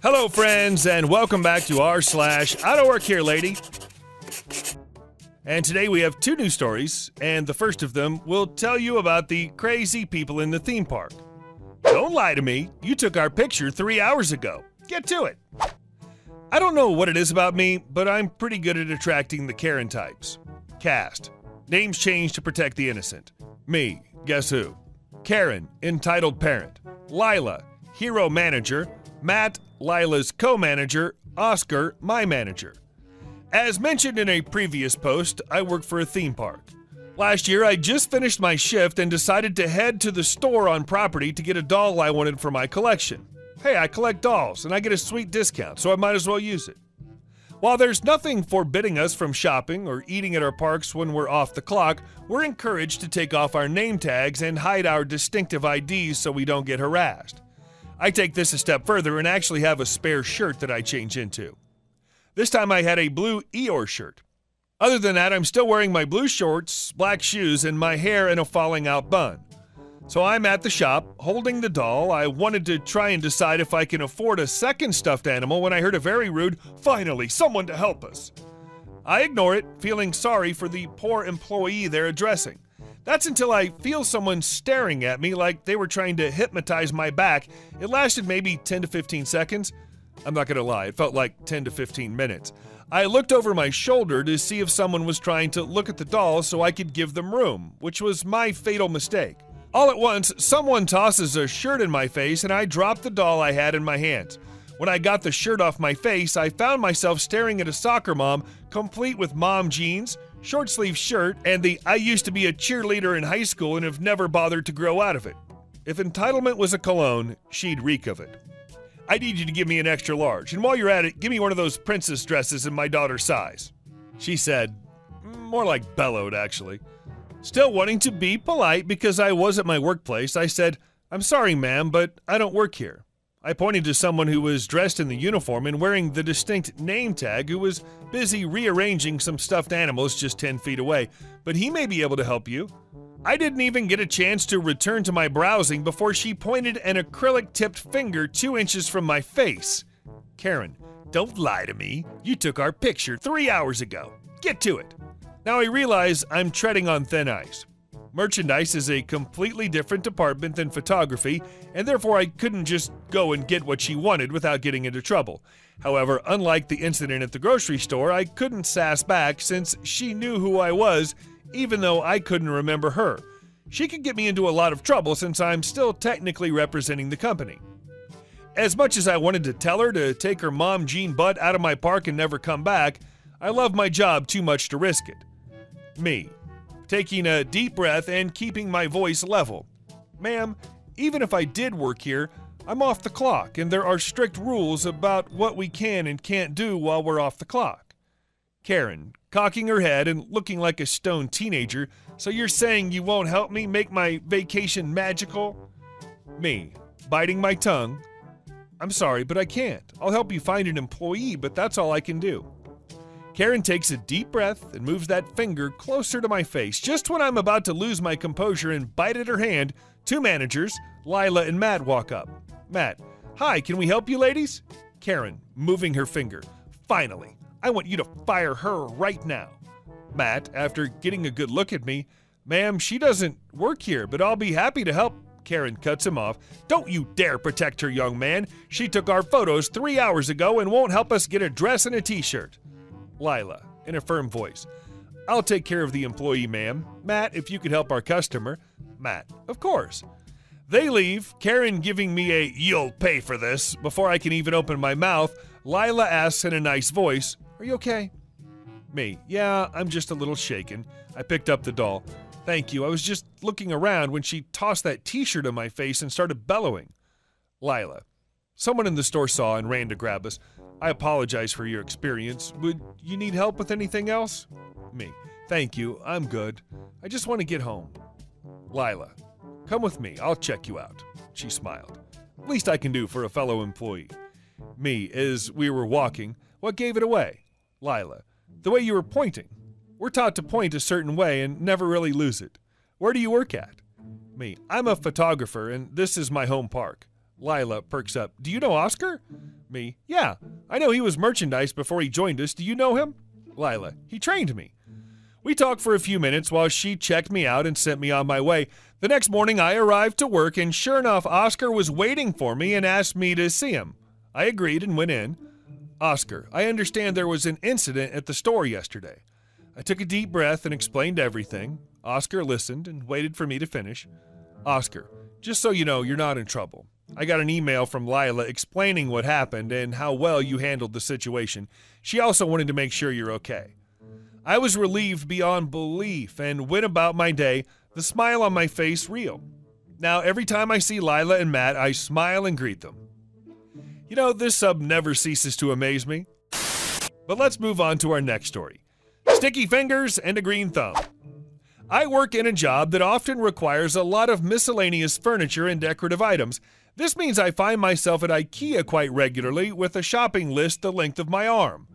Hello, friends, and welcome back to r/IDontWorkHereLady. And today we have two new stories, and the first of them will tell you about the crazy people in the theme park. Don't lie to me. You took our picture 3 hours ago. Get to it. I don't know what it is about me, but I'm pretty good at attracting the Karen types. Cast. Names changed to protect the innocent. Me. Guess who? Karen, entitled parent. Lila, hero manager. Matt, Lila's co-manager. Oscar, my manager. As mentioned in a previous post, I work for a theme park. Last year, I just finished my shift and decided to head to the store on property to get a doll I wanted for my collection. Hey, I collect dolls, and I get a sweet discount, so I might as well use it. While there's nothing forbidding us from shopping or eating at our parks when we're off the clock, we're encouraged to take off our name tags and hide our distinctive IDs so we don't get harassed. I take this a step further and actually have a spare shirt that I change into. This time I had a blue Eeyore shirt. Other than that, I'm still wearing my blue shorts, black shoes, and my hair in a falling out bun. So I'm at the shop, holding the doll. I wanted to try and decide if I can afford a second stuffed animal when I heard a very rude, "Finally, someone to help us." I ignore it, feeling sorry for the poor employee they're addressing. That's until I feel someone staring at me like they were trying to hypnotize my back. It lasted maybe 10 to 15 seconds. I'm not gonna lie, it felt like 10 to 15 minutes. I looked over my shoulder to see if someone was trying to look at the doll so I could give them room, which was my fatal mistake. All at once, someone tosses a shirt in my face and I dropped the doll I had in my hands. When I got the shirt off my face, I found myself staring at a soccer mom, complete with mom jeans, short sleeve shirt, and the "I used to be a cheerleader in high school and have never bothered to grow out of it." If entitlement was a cologne, she'd reek of it. "I need you to give me an extra large, and while you're at it, give me one of those princess dresses in my daughter's size," she said. More like bellowed, actually. Still wanting to be polite because I was at my workplace, I said, "I'm sorry, ma'am, but I don't work here." I pointed to someone who was dressed in the uniform and wearing the distinct name tag who was busy rearranging some stuffed animals just 10 feet away, "but he may be able to help you." I didn't even get a chance to return to my browsing before she pointed an acrylic-tipped finger 2 inches from my face. "Karen, don't lie to me. You took our picture 3 hours ago. Get to it." Now I realize I'm treading on thin ice. Merchandise is a completely different department than photography, and therefore I couldn't just go and get what she wanted without getting into trouble. However, unlike the incident at the grocery store, I couldn't sass back since she knew who I was, even though I couldn't remember her. She could get me into a lot of trouble since I'm still technically representing the company. As much as I wanted to tell her to take her mom jean butt out of my park and never come back, I love my job too much to risk it. Me. Taking a deep breath and keeping my voice level. "Ma'am, even if I did work here, I'm off the clock and there are strict rules about what we can and can't do while we're off the clock." Karen, cocking her head and looking like a stoned teenager, "So you're saying you won't help me make my vacation magical?" Me, biting my tongue. "I'm sorry, but I can't. I'll help you find an employee, but that's all I can do." Karen takes a deep breath and moves that finger closer to my face. Just when I'm about to lose my composure and bite at her hand, 2 managers, Lila and Matt, walk up. Matt, "Hi, can we help you, ladies?" Karen, moving her finger. "Finally, I want you to fire her right now." Matt, after getting a good look at me, "Ma'am, she doesn't work here, but I'll be happy to help." Karen cuts him off. "Don't you dare protect her, young man. She took our photos 3 hours ago and won't help us get a dress and a t-shirt." Lila, in a firm voice, "I'll take care of the employee, ma'am. Matt, if you could help our customer." Matt, "Of course." They leave, Karen giving me a "you'll pay for this." Before I can even open my mouth, Lila asks in a nice voice, "Are you okay?" Me, "Yeah, I'm just a little shaken." I picked up the doll. "Thank you. I was just looking around when she tossed that t-shirt in my face and started bellowing." Lila, "Someone in the store saw and ran to grab us. I apologize for your experience. Would you need help with anything else?" Me, "Thank you. I'm good. I just want to get home." Lila, "Come with me. I'll check you out." She smiled. "Least I can do for a fellow employee." Me, as we were walking, "What gave it away?" Lila, "The way you were pointing. We're taught to point a certain way and never really lose it. Where do you work at?" Me, "I'm a photographer and this is my home park." Lila perks up. Do you know Oscar? Me. Yeah, I know he was merchandise before he joined us. Do you know him? Lila. He trained me. We talked for a few minutes while she checked me out and sent me on my way. The next morning I arrived to work and sure enough Oscar was waiting for me and asked me to see him. I agreed and went in. Oscar, I understand there was an incident at the store yesterday. I took a deep breath and explained everything. Oscar listened and waited for me to finish. Oscar, just so you know, you're not in trouble. I got an email from Lila explaining what happened and how well you handled the situation. She also wanted to make sure you're okay. I was relieved beyond belief and went about my day, the smile on my face real. Now, every time I see Lila and Matt, I smile and greet them. You know, this sub never ceases to amaze me. But let's move on to our next story. Sticky fingers and a green thumb. I work in a job that often requires a lot of miscellaneous furniture and decorative items. This means I find myself at IKEA quite regularly with a shopping list the length of my arm.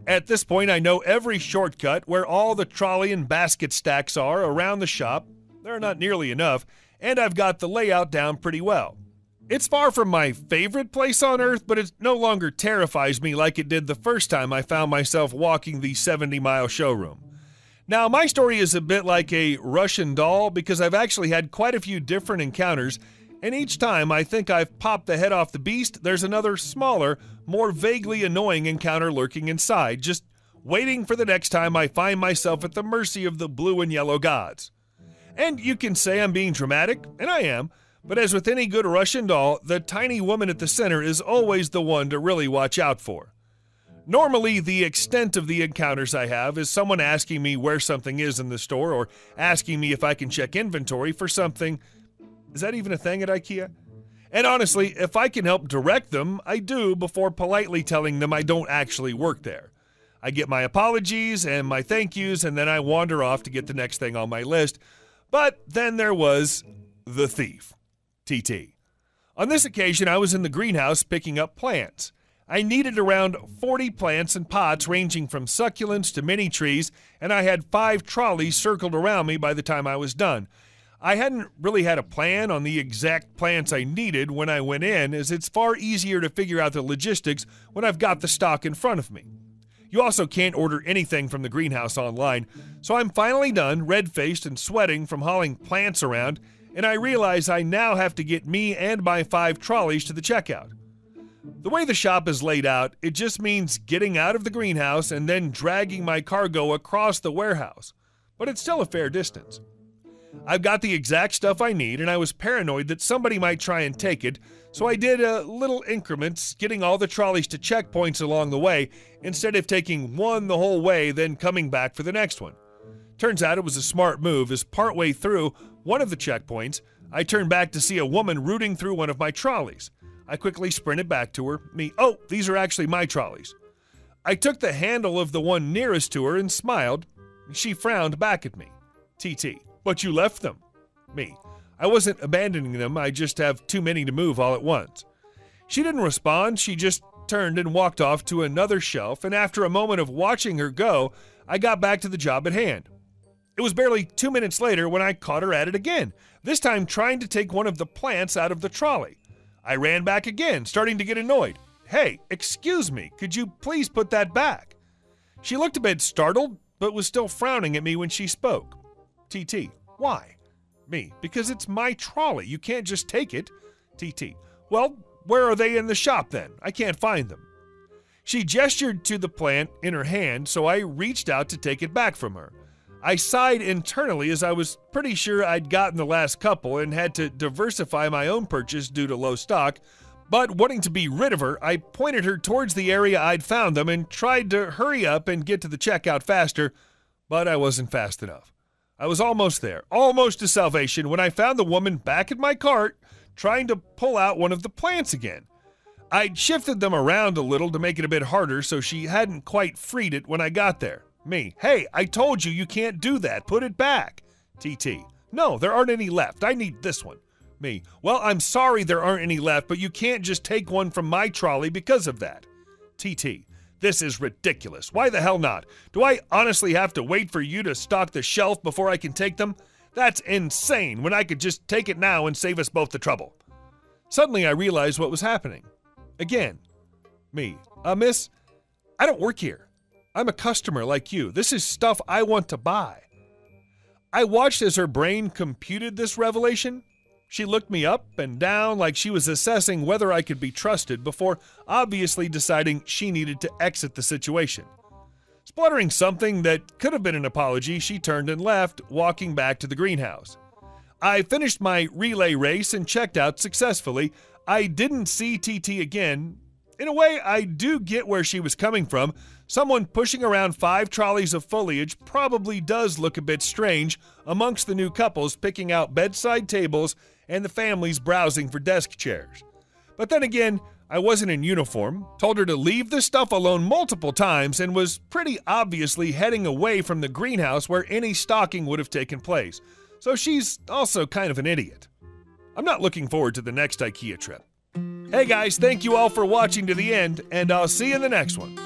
At this point, I know every shortcut where all the trolley and basket stacks are around the shop. There are not nearly enough, and I've got the layout down pretty well. It's far from my favorite place on earth, but it no longer terrifies me like it did the first time I found myself walking the 70-mile showroom. Now, my story is a bit like a Russian doll because I've actually had quite a few different encounters, and each time I think I've popped the head off the beast, there's another smaller, more vaguely annoying encounter lurking inside, just waiting for the next time I find myself at the mercy of the blue and yellow gods. And you can say I'm being dramatic, and I am, but as with any good Russian doll, the tiny woman at the center is always the one to really watch out for. Normally, the extent of the encounters I have is someone asking me where something is in the store or asking me if I can check inventory for something. Is that even a thing at IKEA? And honestly, if I can help direct them, I do before politely telling them I don't actually work there. I get my apologies and my thank yous, and then I wander off to get the next thing on my list. But then there was the thief. TT. On this occasion, I was in the greenhouse picking up plants. I needed around 40 plants and pots ranging from succulents to mini trees, and I had 5 trolleys circled around me by the time I was done. I hadn't really had a plan on the exact plants I needed when I went in, as it's far easier to figure out the logistics when I've got the stock in front of me. You also can't order anything from the greenhouse online, so I'm finally done, red-faced and sweating from hauling plants around, and I realize I now have to get me and my 5 trolleys to the checkout. The way the shop is laid out, it just means getting out of the greenhouse and then dragging my cargo across the warehouse, but it's still a fair distance. I've got the exact stuff I need, and I was paranoid that somebody might try and take it, so I did little increments, getting all the trolleys to checkpoints along the way, instead of taking one the whole way, then coming back for the next one. Turns out it was a smart move, as partway through one of the checkpoints, I turned back to see a woman rooting through one of my trolleys. I quickly sprinted back to her. Oh, these are actually my trolleys. I took the handle of the one nearest to her and smiled. She frowned back at me. TT. But you left them. Me. I wasn't abandoning them, I just have too many to move all at once. She didn't respond, she just turned and walked off to another shelf, and after a moment of watching her go, I got back to the job at hand. It was barely 2 minutes later when I caught her at it again, this time trying to take one of the plants out of the trolley. I ran back again, starting to get annoyed. Hey, excuse me, could you please put that back? She looked a bit startled, but was still frowning at me when she spoke. TT. Why? Me. Because it's my trolley. You can't just take it. TT. Well, where are they in the shop then? I can't find them. She gestured to the plant in her hand, so I reached out to take it back from her. I sighed internally as I was pretty sure I'd gotten the last couple and had to diversify my own purchase due to low stock, but wanting to be rid of her, I pointed her towards the area I'd found them and tried to hurry up and get to the checkout faster, but I wasn't fast enough. I was almost there, almost to salvation, when I found the woman back at my cart trying to pull out one of the plants again. I'd shifted them around a little to make it a bit harder so she hadn't quite freed it when I got there. Me. Hey, I told you can't do that. Put it back. TT. No, there aren't any left. I need this one. Me. Well, I'm sorry there aren't any left, but you can't just take one from my trolley because of that. TT. This is ridiculous. Why the hell not? Do I honestly have to wait for you to stock the shelf before I can take them? That's insane when I could just take it now and save us both the trouble. Suddenly I realized what was happening. Again, me. Miss, I don't work here. I'm a customer like you. This is stuff I want to buy. I watched as her brain computed this revelation. She looked me up and down like she was assessing whether I could be trusted before obviously deciding she needed to exit the situation. Spluttering something that could have been an apology, she turned and left, walking back to the greenhouse. I finished my relay race and checked out successfully. I didn't see TT again. In a way, I do get where she was coming from. Someone pushing around 5 trolleys of foliage probably does look a bit strange amongst the new couples picking out bedside tables and the families browsing for desk chairs. But then again, I wasn't in uniform, told her to leave the stuff alone multiple times, and was pretty obviously heading away from the greenhouse where any stalking would have taken place. So she's also kind of an idiot. I'm not looking forward to the next IKEA trip. Hey guys, thank you all for watching to the end, and I'll see you in the next one.